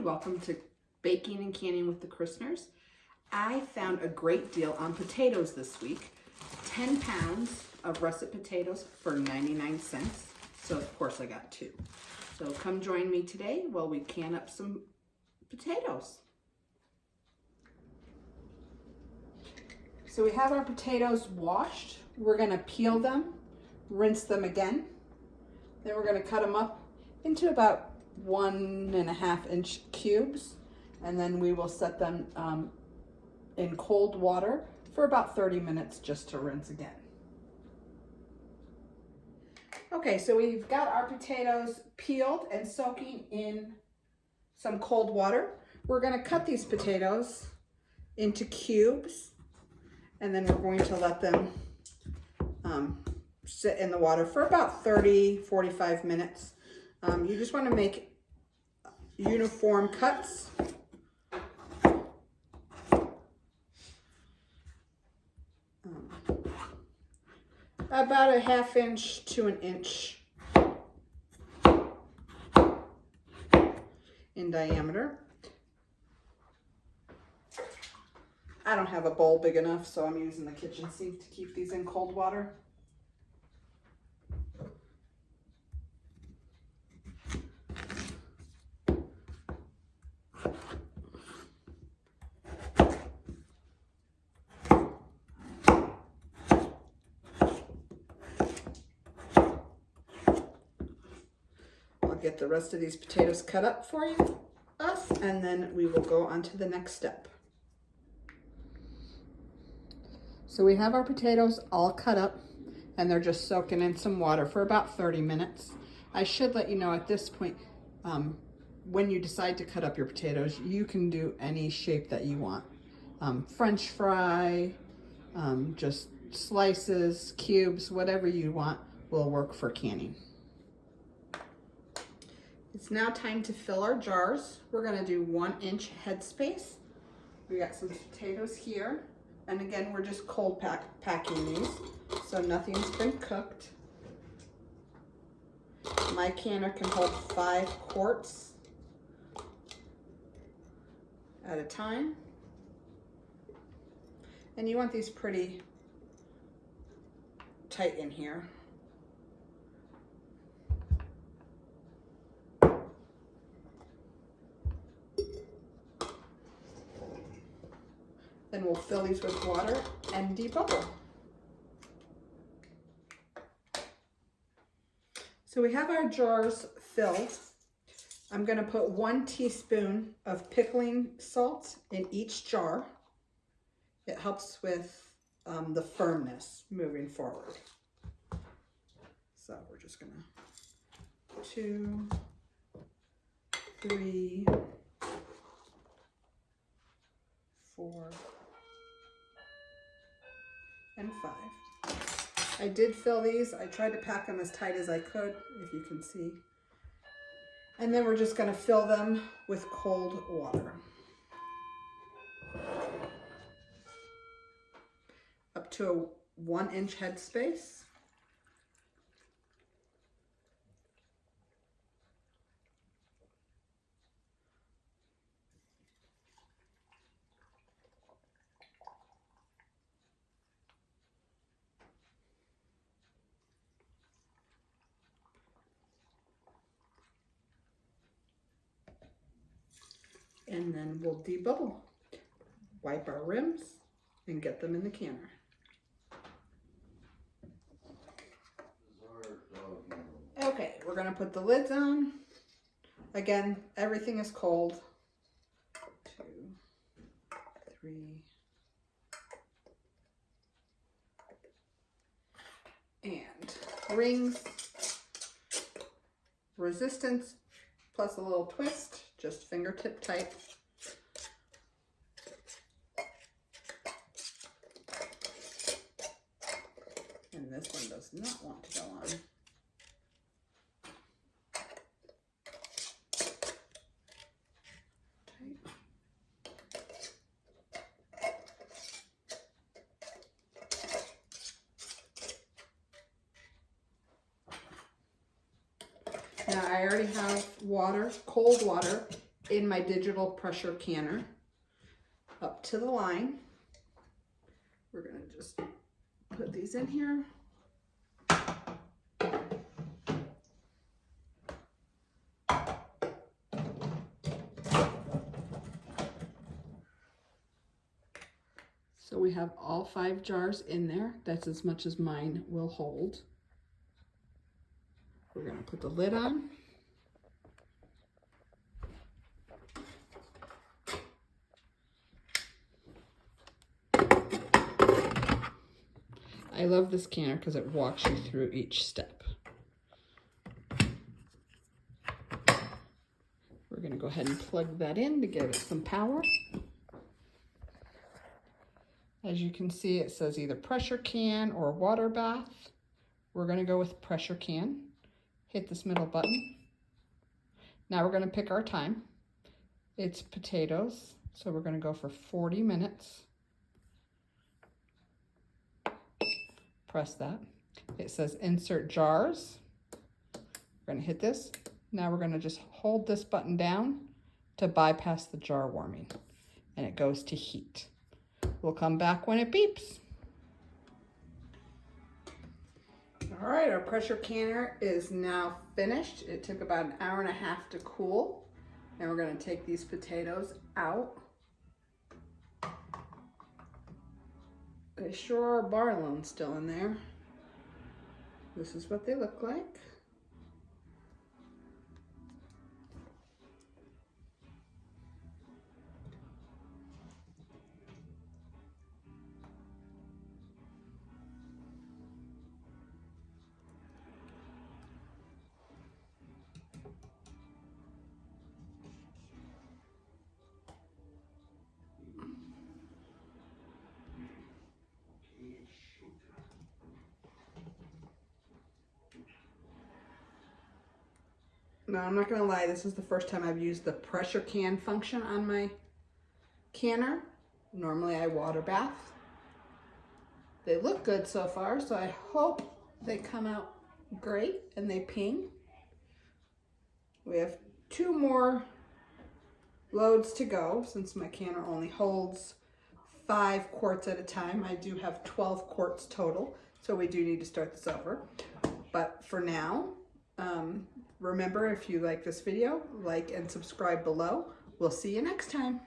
welcome to Baking and Canning with the Christners. I found a great deal on potatoes this week. 10 pounds of russet potatoes for 99 cents. So of course I got two. So come join me today while we can up some potatoes. So we have our potatoes washed. We're gonna peel them, rinse them again. Then we're gonna cut them up into about 1.5 inch cubes, and then we will set them in cold water for about 30 minutes just to rinse again. Okay, so we've got our potatoes peeled and soaking in some cold water. We're going to cut these potatoes into cubes, and then we're going to let them sit in the water for about 30-45 minutes. You just want to make uniform cuts. About 1/2 inch to 1 inch in diameter. I don't have a bowl big enough, so I'm using the kitchen sink to keep these in cold water. Get the rest of these potatoes cut up for us, and then we will go on to the next step. So we have our potatoes all cut up, and they're just soaking in some water for about 30 minutes. I should let you know at this point, when you decide to cut up your potatoes, you can do any shape that you want. French fry, just slices, cubes, whatever you want will work for canning. It's now time to fill our jars. We're gonna do 1 inch headspace. We got some potatoes here. And again, we're just cold packing these, so nothing's been cooked. My canner can hold 5 quarts at a time. And you want these pretty tight in here. Then we'll fill these with water and debubble. So we have our jars filled. I'm going to put 1 teaspoon of pickling salt in each jar. It helps with the firmness moving forward. So we're just going to 2, 3, 4, and 5. I did fill these. I tried to pack them as tight as I could, if you can see. And then we're just going to fill them with cold water. Up to a 1 inch headspace. And then we'll debubble, wipe our rims, and get them in the canner. Okay, we're gonna put the lids on. Again, everything is cold. 2, 3, and rings, resistance plus a little twist. Just fingertip tight. And this one does not want to go on. Now I already have water, cold water, in my digital pressure canner up to the line. We're gonna just put these in here. So we have all 5 jars in there. That's as much as mine will hold. We're gonna put the lid on. I love this canner because it walks you through each step. We're gonna go ahead and plug that in to give it some power. As you can see, it says either pressure can or water bath. We're gonna go with pressure can. Hit this middle button. Now we're gonna pick our time. It's potatoes, so we're gonna go for 40 minutes. Press that. It says insert jars. We're gonna hit this. Now we're gonna just hold this button down to bypass the jar warming, and it goes to heat. We'll come back when it beeps. All right, our pressure canner is now finished. It took about an hour and a half to cool. And we're gonna take these potatoes out. They sure are barlone still in there. This is what they look like. Now, I'm not gonna lie, this is the first time I've used the pressure can function on my canner. Normally I water bath. They look good so far, so I hope they come out great and they ping. We have 2 more loads to go since my canner only holds 5 quarts at a time. I do have 12 quarts total, so we do need to start this over. But for now, remember, if you like this video, like and subscribe below. We'll see you next time.